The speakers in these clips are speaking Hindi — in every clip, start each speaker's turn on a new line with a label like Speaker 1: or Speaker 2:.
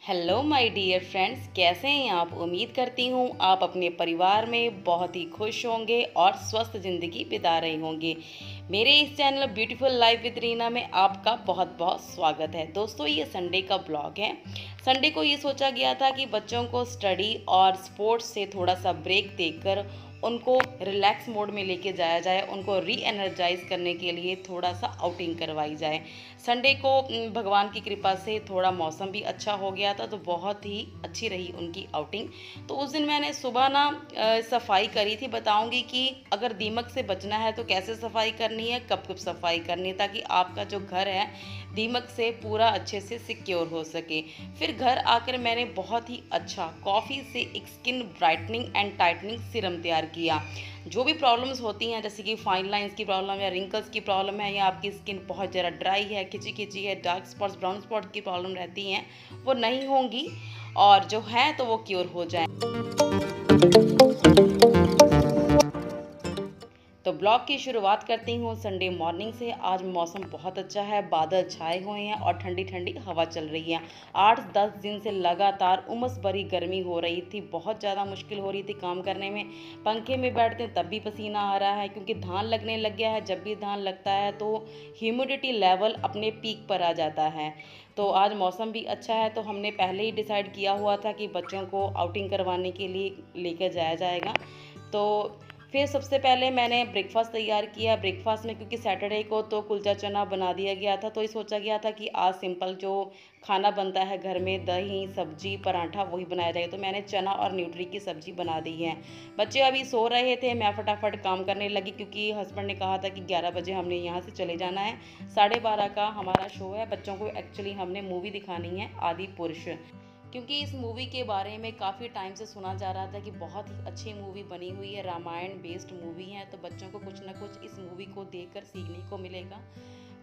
Speaker 1: हेलो माय डियर फ्रेंड्स, कैसे हैं आप। उम्मीद करती हूँ आप अपने परिवार में बहुत ही खुश होंगे और स्वस्थ ज़िंदगी बिता रहे होंगे। मेरे इस channel beautiful life with Reena में आपका बहुत बहुत स्वागत है। दोस्तों, ये संडे का ब्लॉग है। संडे को ये सोचा गया था कि बच्चों को स्टडी और स्पोर्ट्स से थोड़ा सा ब्रेक देकर उनको रिलैक्स मोड में लेके जाया जाए, उनको री एनर्जाइज करने के लिए थोड़ा सा आउटिंग करवाई जाए। संडे को भगवान की कृपा से थोड़ा मौसम भी अच्छा हो गया था, तो बहुत ही अच्छी रही उनकी आउटिंग। तो उस दिन मैंने सुबह ना सफाई करी थी। बताऊंगी कि अगर दीमक से बचना है तो कैसे सफाई करनी है, कब कब सफाई करनी है, ताकि आपका जो घर है दीमक से पूरा अच्छे से सिक्योर हो सके। फिर घर आकर मैंने बहुत ही अच्छा कॉफ़ी से एक skin brightening and tightening serum तैयार किया। जो भी प्रॉब्लम्स होती हैं, जैसे कि फाइन लाइंस की प्रॉब्लम या रिंकल्स की प्रॉब्लम है, या आपकी स्किन बहुत ज़्यादा ड्राई है, खिंची खिंची है, डार्क स्पॉट्स ब्राउन स्पॉट की प्रॉब्लम रहती हैं, वो नहीं होंगी, और जो है तो वो क्योर हो जाए। तो ब्लॉग की शुरुआत करती हूँ संडे मॉर्निंग से। आज मौसम बहुत अच्छा है, बादल छाए हुए हैं और ठंडी ठंडी हवा चल रही है। 8-10 दिन से लगातार उमस भरी गर्मी हो रही थी, बहुत ज़्यादा मुश्किल हो रही थी काम करने में। पंखे में बैठते हैं तब भी पसीना आ रहा है, क्योंकि धान लगने लग गया है। जब भी धान लगता है तो ह्यूमिडिटी लेवल अपने पीक पर आ जाता है। तो आज मौसम भी अच्छा है, तो हमने पहले ही डिसाइड किया हुआ था कि बच्चों को आउटिंग करवाने के लिए लेकर जाया जाएगा। तो फिर सबसे पहले मैंने ब्रेकफास्ट तैयार किया। ब्रेकफास्ट में, क्योंकि सैटरडे को तो कुलचा चना बना दिया गया था, तो ये सोचा गया था कि आज सिंपल जो खाना बनता है घर में, दही सब्जी पराठा, वही बनाया जाएगा। तो मैंने चना और न्यूट्री की सब्जी बना दी है। बच्चे अभी सो रहे थे, मैं फटाफट काम करने लगी, क्योंकि हस्बैंड ने कहा था कि 11 बजे हमने यहाँ से चले जाना है। 12:30 का हमारा शो है। बच्चों को एक्चुअली हमने मूवी दिखानी है, आदि पुरुष, क्योंकि इस मूवी के बारे में काफ़ी टाइम से सुना जा रहा था कि बहुत ही अच्छी मूवी बनी हुई है, रामायण बेस्ड मूवी है। तो बच्चों को कुछ ना कुछ इस मूवी को देखकर सीखने को मिलेगा।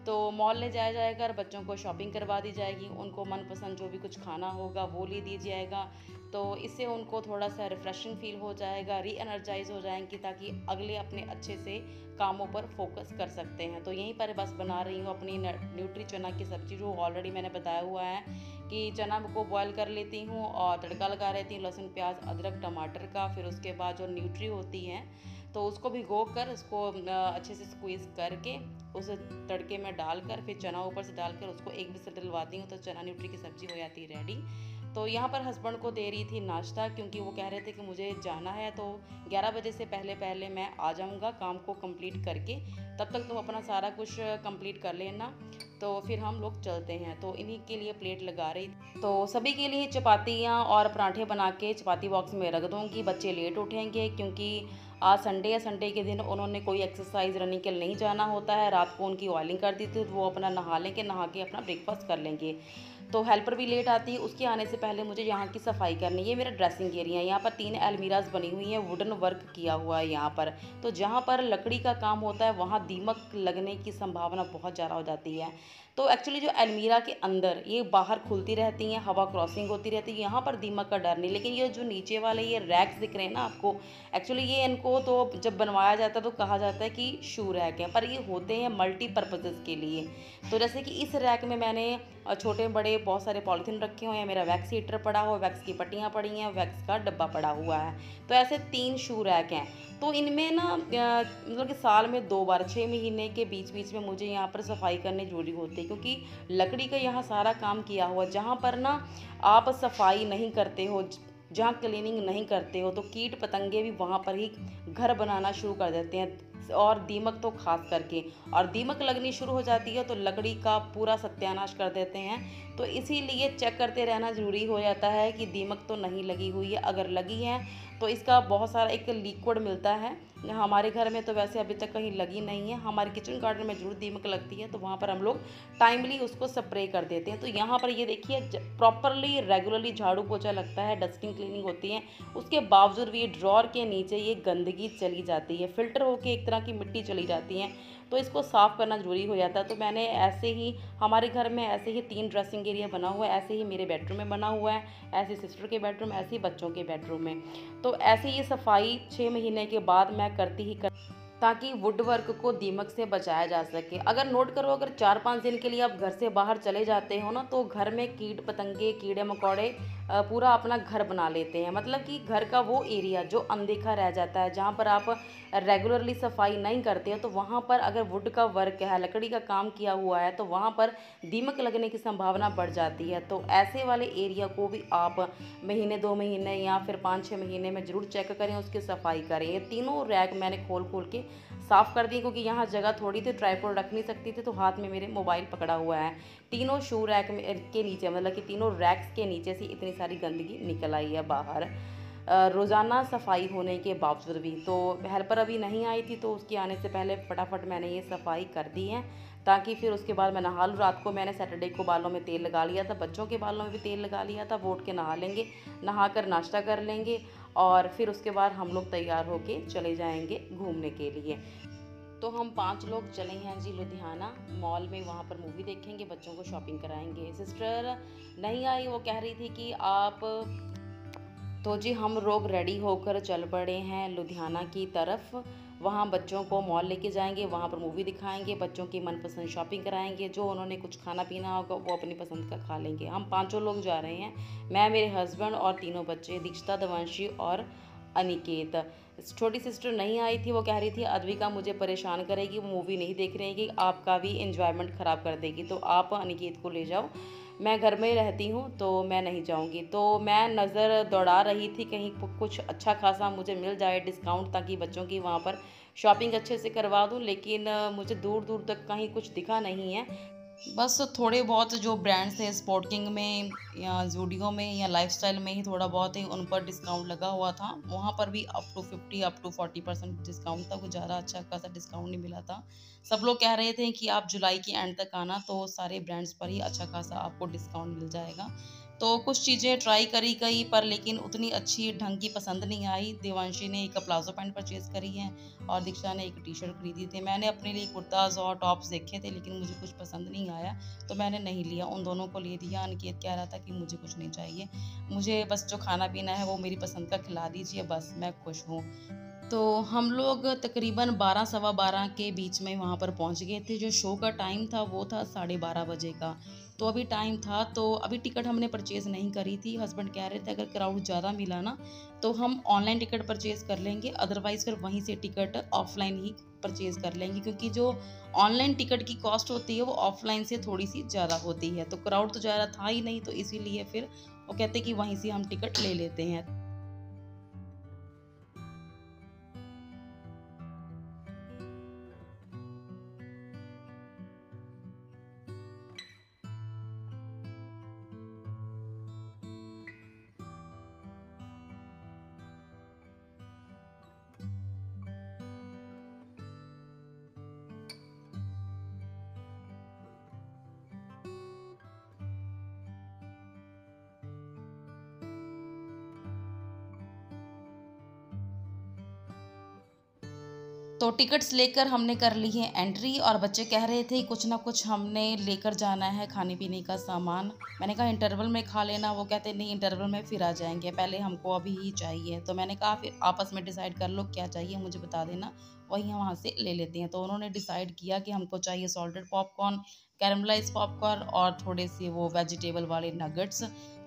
Speaker 1: तो मॉल ले जाया जाएगा और बच्चों को शॉपिंग करवा दी जाएगी। उनको मनपसंद जो भी कुछ खाना होगा वो ले दिया जाएगा। तो इससे उनको थोड़ा सा रिफ़्रेशिंग फील हो जाएगा, री एनर्जाइज हो जाएंगी, ताकि अगले अपने अच्छे से कामों पर फोकस कर सकते हैं। तो यहीं पर बस बना रही हूँ अपनी न्यूट्री चना की सब्ज़ी, जो ऑलरेडी मैंने बताया हुआ है कि चना को बॉयल कर लेती हूँ और तड़का लगा लेती हूँ लहसुन प्याज अदरक टमाटर का। फिर उसके बाद जो न्यूट्री होती है तो उसको भिगो कर उसको अच्छे से स्क्वीज़ करके उस तड़के में डालकर फिर चना ऊपर से डालकर उसको एक विसल दिलवाती हूँ, तो चना न्यूट्री की सब्ज़ी हो जाती है रेडी। तो यहाँ पर हस्बैंड को दे रही थी नाश्ता, क्योंकि वो कह रहे थे कि मुझे जाना है, तो 11 बजे से पहले पहले मैं आ जाऊँगा काम को कंप्लीट करके। तब तक तुम अपना सारा कुछ कंप्लीट कर लेना, तो फिर हम लोग चलते हैं। तो इन्हीं के लिए प्लेट लगा रही, तो सभी के लिए चपातियाँ और पराठे बना के चपाती बॉक्स में रख दूँगी। बच्चे लेट उठेंगे, क्योंकि आज संडे है। संडे के दिन उन्होंने कोई एक्सरसाइज रनिंग के लिए नहीं जाना होता है। रात को उनकी ऑयलिंग कर दी थी, तो वो अपना नहा लेंगे, नहा के अपना ब्रेकफास्ट कर लेंगे। तो हेल्पर भी लेट आती है, उसके आने से पहले मुझे यहाँ की सफाई करनी है। ये मेरा ड्रेसिंग एरिया है, यहाँ पर 3 अलमीराज बनी हुई हैं, वुडन वर्क किया हुआ है यहाँ पर। तो जहाँ पर लकड़ी का काम होता है वहाँ दीमक लगने की संभावना बहुत ज़्यादा हो जाती है। तो एक्चुअली जो अलमीरा के अंदर ये बाहर खुलती रहती हैं, हवा क्रॉसिंग होती रहती है, यहाँ पर दीमक का डर नहीं। लेकिन ये जो नीचे वाले ये रैक्स दिख रहे हैं ना आपको, एक्चुअली ये इनको तो जब बनवाया जाता है तो कहा जाता है कि शू रैक है, पर ये होते हैं मल्टीपर्पज़ के लिए। तो जैसे कि इस रैक में मैंने छोटे बड़े बहुत सारे पॉलीथीन रखे हुए हैं, मेरा वैक्स हीटर पड़ा हुआ, वैक्स की पट्टियाँ पड़ी हैं, वैक्स का डब्बा पड़ा हुआ है। तो ऐसे 3 शू रैक हैं। तो इनमें ना मतलब कि साल में 2 बार 6 महीने के बीच बीच में मुझे यहाँ पर सफाई करनी जरूरी होती है, क्योंकि लकड़ी का यहाँ सारा काम किया हुआ। जहाँ पर ना आप सफाई नहीं करते हो, जहाँ क्लीनिंग नहीं करते हो, तो कीट पतंगे भी वहाँ पर ही घर बनाना शुरू कर देते हैं, और दीमक तो खास करके। और दीमक लगनी शुरू हो जाती है तो लकड़ी का पूरा सत्यानाश कर देते हैं। तो इसीलिए चेक करते रहना ज़रूरी हो जाता है कि दीमक तो नहीं लगी हुई है। अगर लगी है तो इसका बहुत सारा एक लिक्विड मिलता है। हमारे घर में तो वैसे अभी तक कहीं लगी नहीं है, हमारे किचन गार्डन में जरूर दीमक लगती है, तो वहाँ पर हम लोग टाइमली उसको स्प्रे कर देते हैं। तो यहाँ पर ये देखिए, प्रॉपरली रेगुलरली झाड़ू पोछा लगता है, डस्टिंग क्लीनिंग होती है, उसके बावजूद भी ड्रॉर के नीचे ये गंदगी चली जाती है, फिल्टर होके एक तरह की मिट्टी चली जाती है। तो इसको साफ़ करना ज़रूरी हो जाता है। तो मैंने ऐसे ही, हमारे घर में ऐसे ही 3 ड्रेसिंग एरिया बना हुआ है, ऐसे ही मेरे बेडरूम में बना हुआ है, ऐसे सिस्टर के बेडरूम, ऐसे ही बच्चों के बेडरूम में। तो ऐसे ही सफाई 6 महीने के बाद मैं करती ही ताकि वुड वर्क को दीमक से बचाया जा सके। अगर नोट करो, अगर 4-5 दिन के लिए आप घर से बाहर चले जाते हो ना, तो घर में कीट-पतंगे, कीड़े-मकोड़े पूरा अपना घर बना लेते हैं। मतलब कि घर का वो एरिया जो अनदेखा रह जाता है, जहाँ पर आप रेगुलरली सफाई नहीं करते हो, तो वहाँ पर अगर वुड का वर्क है, लकड़ी का काम किया हुआ है, तो वहाँ पर दीमक लगने की संभावना बढ़ जाती है। तो ऐसे वाले एरिया को भी आप महीने 2 महीने या फिर 5-6 महीने में ज़रूर चेक करें, उसकी सफाई करें। ये तीनों रैक मैंने खोल-खोल के साफ़ कर दिए, क्योंकि यहाँ जगह थोड़ी थी, ट्राइपॉड रख नहीं सकती थी, तो हाथ में मेरे मोबाइल पकड़ा हुआ है। तीनों शू रैक में के नीचे, मतलब कि तीनों रैक्स के नीचे से इतनी सारी गंदगी निकल आई है बाहर रोज़ाना सफाई होने के बावजूद भी। तो हेल्पर अभी नहीं आई थी, तो उसके आने से पहले फटाफट मैंने ये सफाई कर दी है, ताकि फिर उसके बाद मैं नहा लूँ। रात को मैंने सैटरडे को बालों में तेल लगा लिया था, बच्चों के बालों में भी तेल लगा लिया था। वो उठ के नहा लेंगे, नहा कर नाश्ता कर लेंगे, और फिर उसके बाद हम लोग तैयार होके चले जाएंगे घूमने के लिए। तो हम 5 लोग चले हैं जी लुधियाना मॉल में, वहाँ पर मूवी देखेंगे, बच्चों को शॉपिंग कराएंगे। सिस्टर नहीं आई, वो कह रही थी कि आप, तो जी हम लोग रेडी होकर चल पड़े हैं लुधियाना की तरफ। वहाँ बच्चों को मॉल लेके जाएंगे, वहाँ पर मूवी दिखाएंगे, बच्चों की मनपसंद शॉपिंग कराएंगे, जो उन्होंने कुछ खाना पीना होगा वो अपनी पसंद का खा लेंगे। हम 5 लोग जा रहे हैं, मैं, मेरे हस्बैंड और तीनों बच्चे, दीक्षिता, देवांशी और अनिकेत। छोटी सिस्टर नहीं आई थी, वो कह रही थी अद्विका मुझे परेशान करेगी, वो मूवी नहीं देख रहेगी, आपका भी इंजॉयमेंट ख़राब कर देगी, तो आप अनिकेत को ले जाओ, मैं घर में रहती हूँ तो मैं नहीं जाऊँगी। तो मैं नज़र दौड़ा रही थी कहीं कुछ अच्छा खासा मुझे मिल जाए डिस्काउंट, ताकि बच्चों की वहाँ पर शॉपिंग अच्छे से करवा दूँ, लेकिन मुझे दूर दूर तक कहीं कुछ दिखा नहीं है। बस थोड़े बहुत जो ब्रांड्स हैं स्पोर्ट किंग में या ज़ूडियो में या लाइफस्टाइल में ही थोड़ा बहुत ही उन पर डिस्काउंट लगा हुआ था, वहाँ पर भी up to 50 up to 40% discount था, कुछ ज़्यादा अच्छा खासा डिस्काउंट नहीं मिला था। सब लोग कह रहे थे कि आप जुलाई के एंड तक आना, तो सारे ब्रांड्स पर ही अच्छा खासा आपको डिस्काउंट मिल जाएगा। तो कुछ चीज़ें ट्राई करी गई, पर लेकिन उतनी अच्छी ढंग की पसंद नहीं आई। देवांशी ने एक प्लाजो पैंट परचेज़ करी है और दीक्षा ने एक टी-शर्ट खरीदी थी। मैंने अपने लिए कुर्ताज़ और टॉप्स देखे थे, लेकिन मुझे कुछ पसंद नहीं आया, तो मैंने नहीं लिया, उन दोनों को ले दिया। अनिकेत कह रहा था कि मुझे कुछ नहीं चाहिए, मुझे बस जो खाना पीना है वो मेरी पसंद का खिला दीजिए, बस मैं खुश हूँ। तो हम लोग तकरीबन 12 सवा 12 के बीच में वहाँ पर पहुँच गए थे। जो शो का टाइम था वो था 12:30 बजे का, तो अभी टाइम था, तो अभी टिकट हमने परचेज़ नहीं करी थी। हस्बैंड कह रहे थे अगर क्राउड ज़्यादा मिला ना तो हम ऑनलाइन टिकट परचेज़ कर लेंगे, अदरवाइज़ फिर वहीं से टिकट ऑफ़लाइन ही परचेज़ कर लेंगे, क्योंकि जो ऑनलाइन टिकट की कॉस्ट होती है वो ऑफ़लाइन से थोड़ी-सी ज़्यादा होती है। तो क्राउड तो ज़्यादा था ही नहीं, तो इसीलिए फिर वो कहते कि वहीं से हम टिकट ले लेते हैं। तो टिकट्स लेकर हमने कर ली है एंट्री, और बच्चे कह रहे थे कुछ ना कुछ हमने लेकर जाना है खाने पीने का सामान। मैंने कहा इंटरवल में खा लेना, वो कहते नहीं इंटरवल में फिर आ जाएंगे, पहले हमको अभी ही चाहिए। तो मैंने कहा फिर आपस में डिसाइड कर लो क्या चाहिए, मुझे बता देना, वही हम वहाँ से ले लेते हैं। तो उन्होंने डिसाइड किया कि हमको चाहिए सॉल्टेड पॉपकॉर्न, कैरमलाइज पॉपकॉर्न और थोड़े से वो वेजिटेबल वाले नगेट्स।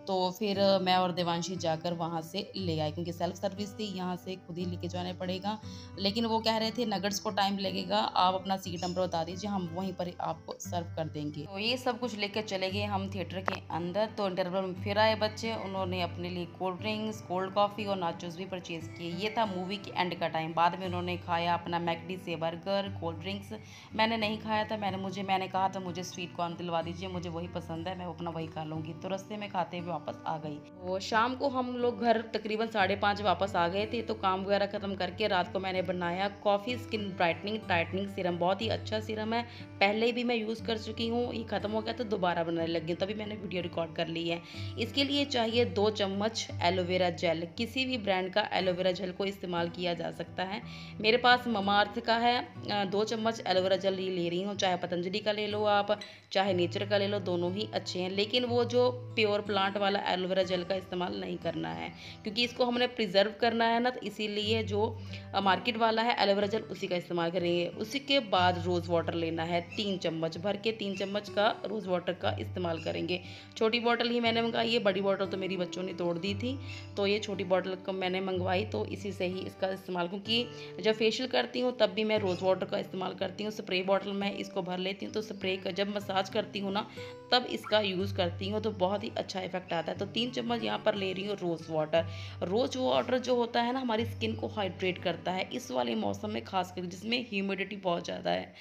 Speaker 1: तो फिर मैं और देवांशी जाकर वहाँ से ले आए, क्योंकि सेल्फ सर्विस थी, यहाँ से खुद ही लेके जाना पड़ेगा। लेकिन वो कह रहे थे नगेट्स को टाइम लगेगा, आप अपना सीट नंबर बता दीजिए, हम वहीं पर आपको सर्व कर देंगे। तो ये सब कुछ लेकर चले गए हम थिएटर के अंदर। तो इंटरवल में फिर आए बच्चे, उन्होंने अपने लिए कोल्ड ड्रिंक्स, कोल्ड कॉफ़ी और नाचोस भी परचेज़ किए। ये था मूवी के एंड का टाइम। बाद में उन्होंने खाया अपना मैकडी से बर्गर, कोल्ड ड्रिंक्स। मैंने नहीं खाया था, मैंने कहा था मुझे स्वीट कॉर्न दिलवा दीजिए, मुझे वही पसंद है, मैं अपना वही खा लूँगी। तो रास्ते में खाते हुए वापस आ गई। तो शाम को हम लोग घर तकरीबन 5:30 वापस आ गए थे। तो काम वगैरह ख़त्म करके रात को मैंने बनाया coffee skin brightening tightening serum. बहुत ही अच्छा सीरम है, पहले भी मैं यूज़ कर चुकी हूँ, ये ख़त्म हो गया तो दोबारा बनाने लगी, तभी मैंने वीडियो रिकॉर्ड कर ली है। इसके लिए चाहिए 2 चम्मच एलोवेरा जेल, किसी भी ब्रांड का एलोवेरा जेल को इस्तेमाल किया जा सकता है। मेरे पास ममाअर्थ का है। 2 चम्मच एलोवेरा जेल ये ले रही हूँ, चाहे पतंजलि का ले लो आप, चाहे नेचर का ले लो, दोनों ही अच्छे हैं। लेकिन वो जो प्योर प्लांट वाला एलोवेरा जेल का इस्तेमाल नहीं करना है, क्योंकि इसको हमने प्रिजर्व करना है ना, तो इसीलिए जो मार्केट वाला है एलोवेरा जेल उसी का इस्तेमाल करेंगे। उसी के बाद रोज़ वाटर लेना है, 3 चम्मच भर के 3 चम्मच का रोज़ वाटर का इस्तेमाल करेंगे। छोटी बॉटल ही मैंने मंगाई है, बड़ी बॉटल तो मेरी बच्चों ने तोड़ दी थी, तो ये छोटी बॉटल को मैंने मंगवाई, तो इसी से ही इसका इस्तेमाल, क्योंकि जब फेशियल करती हूँ तब भी मैं रोज़ वाटर का इस्तेमाल करती हूँ। स्प्रे बॉटल में इसको भर लेती हूँ, तो स्प्रे का जब मसाज करती हूँ ना तब इसका यूज़ करती हूँ, तो बहुत ही अच्छा इफेक्ट आता है। तो 3 चम्मच यहाँ पर ले रही हूँ रोज़ वाटर। रोज़ वाटर जो होता है ना, हमारी स्किन को हाइड्रेट करता है इस वाले मौसम में, खासकर जिसमें ह्यूमिडिटी बहुत ज़्यादा है।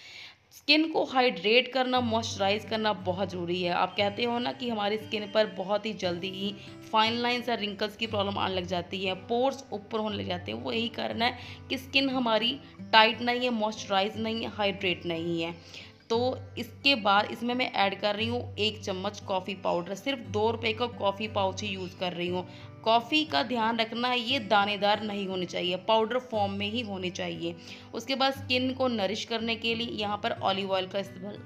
Speaker 1: स्किन को हाइड्रेट करना, मॉइस्चराइज करना बहुत ज़रूरी है। आप कहते हो ना कि हमारी स्किन पर बहुत ही जल्दी ही फाइन लाइंस और रिंकल्स की प्रॉब्लम आने लग जाती है, पोर्स ऊपर होने लग जाते हैं, वो यही कारण है कि स्किन हमारी टाइट नहीं है, मॉइस्चराइज नहीं है, हाइड्रेट नहीं है। तो इसके बाद इसमें मैं ऐड कर रही हूँ 1 चम्मच कॉफ़ी पाउडर। सिर्फ 2 रुपये का कॉफ़ी पाउच ही यूज़ कर रही हूँ। कॉफ़ी का ध्यान रखना है, ये दानेदार नहीं होनी चाहिए, पाउडर फॉर्म में ही होनी चाहिए। उसके बाद स्किन को नरिश करने के लिए यहाँ पर ऑलिव ऑयल का इस्तेमाल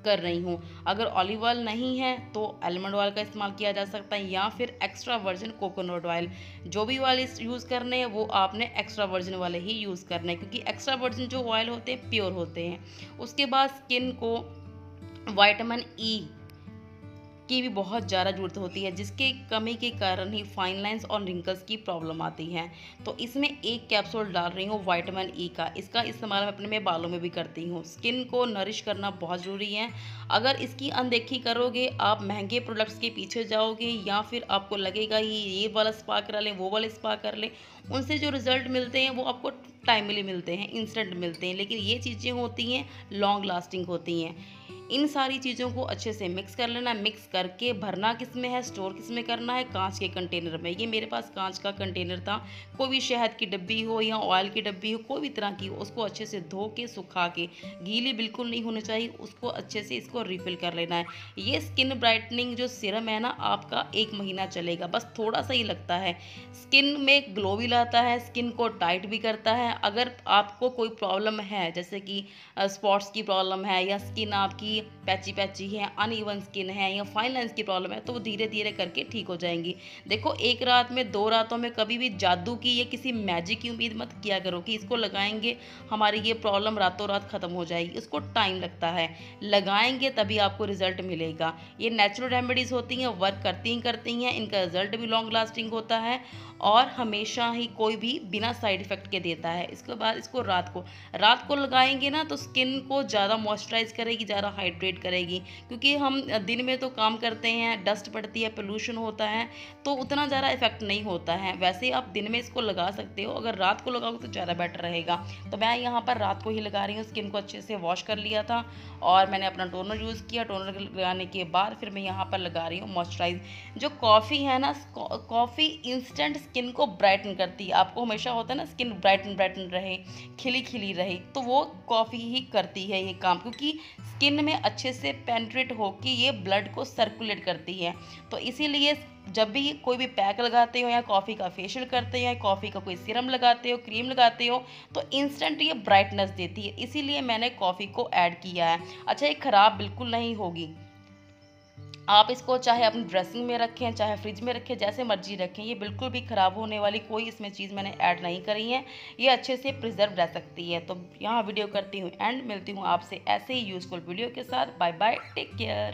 Speaker 1: कर रही हूँ। अगर ऑलिव ऑयल नहीं है तो आलमंड ऑयल का इस्तेमाल किया जा सकता है, या फिर एक्स्ट्रा वर्जिन कोकोनट ऑयल। जो भी ऑयल यूज़ करने हैं वो आपने एक्स्ट्रा वर्जिन वाले ही यूज़ करने हैं, क्योंकि एक्स्ट्रा वर्जिन जो ऑयल होते हैं प्योर होते हैं। उसके बाद स्किन को विटामिन ई की भी बहुत ज़्यादा ज़रूरत होती है, जिसके कमी के कारण ही फाइन लाइंस और रिंकल्स की प्रॉब्लम आती है। तो इसमें 1 कैप्सूल डाल रही हूँ विटामिन ई का। इसका इस्तेमाल मैं अपने बालों में भी करती हूँ। स्किन को नरिश करना बहुत ज़रूरी है। अगर इसकी अनदेखी करोगे, आप महंगे प्रोडक्ट्स के पीछे जाओगे, या फिर आपको लगेगा ये वाला स्पा करा लें, वो वाला स्पा कर लें, उनसे जो रिजल्ट मिलते हैं वो आपको टाइमली मिलते हैं, इंस्टेंट मिलते हैं, लेकिन ये चीज़ें होती हैं लॉन्ग लास्टिंग होती हैं। इन सारी चीज़ों को अच्छे से मिक्स कर लेना। मिक्स करके भरना किस में है, स्टोर किस में करना है, कांच के कंटेनर में। ये मेरे पास कांच का कंटेनर था। कोई भी शहद की डब्बी हो या ऑयल की डब्बी हो, कोई भी तरह की हो, उसको अच्छे से धो के सुखा के, गीली बिल्कुल नहीं होनी चाहिए, उसको अच्छे से इसको रिफिल कर लेना है। ये स्किन ब्राइटनिंग जो सीरम है ना, आपका 1 महीना चलेगा, बस थोड़ा सा ही लगता है। स्किन में ग्लो भी लाता है, स्किन को टाइट भी करता है। अगर आपको कोई प्रॉब्लम है, जैसे कि स्पॉट्स की प्रॉब्लम है, या स्किन आपकी पैची पैची है, अनइवन स्किन है, या फाइन लाइंस की प्रॉब्लम है, तो वो धीरे धीरे करके ठीक हो जाएंगी। देखो, एक रात में 2 रातों में कभी भी जादू की या किसी मैजिक की उम्मीद मत किया करो कि इसको लगाएंगे हमारी ये प्रॉब्लम रातों रात खत्म हो जाएगी। इसको टाइम लगता है, लगाएंगे तभी आपको रिजल्ट मिलेगा। ये नेचुरल रेमेडीज़ होती हैं, वर्क करती हैं, इनका रिजल्ट भी लॉन्ग लास्टिंग होता है, और हमेशा ही कोई भी बिना साइड इफ़ेक्ट के देता है। इसके बाद इसको रात को लगाएंगे ना, तो स्किन को ज़्यादा मॉइस्चराइज करेगी, ज़्यादा हाइड्रेट करेगी, क्योंकि हम दिन में तो काम करते हैं, डस्ट पड़ती है, पोल्यूशन होता है, तो उतना ज़्यादा इफेक्ट नहीं होता है। वैसे आप दिन में इसको लगा सकते हो, अगर रात को लगाओगे तो ज़्यादा बेटर रहेगा। तो मैं यहाँ पर रात को ही लगा रही हूँ। स्किन को अच्छे से वॉश कर लिया था, और मैंने अपना टोनर यूज़ किया। टोनर लगाने के बाद फिर मैं यहाँ पर लगा रही हूँ मॉइस्चराइज। जो कॉफ़ी है ना, कॉफ़ी इंस्टेंट स्किन को ब्राइटन करती है। आपको हमेशा होता है ना स्किन ब्राइटन रहे, खिली खिली रहे, तो वो कॉफ़ी ही करती है ये काम, क्योंकि स्किन में अच्छे से पेनिट्रेट होकर ये ब्लड को सर्कुलेट करती है। तो इसीलिए जब भी कोई भी पैक लगाते हो, या कॉफ़ी का फेशियल करते हो, या कॉफ़ी का कोई सीरम लगाते हो, क्रीम लगाते हो, तो इंस्टेंट ये ब्राइटनेस देती है। इसीलिए मैंने कॉफ़ी को ऐड किया है। अच्छा, ये ख़राब बिल्कुल नहीं होगी। आप इसको चाहे अपनी ड्रेसिंग में रखें, चाहे फ्रिज में रखें, जैसे मर्जी रखें, ये बिल्कुल भी ख़राब होने वाली कोई इसमें चीज़ मैंने ऐड नहीं करी है। ये अच्छे से प्रिजर्व रह सकती है। तो यहाँ वीडियो करती हूँ एंड, मिलती हूँ आपसे ऐसे ही यूज़फुल वीडियो के साथ। Bye bye, take care.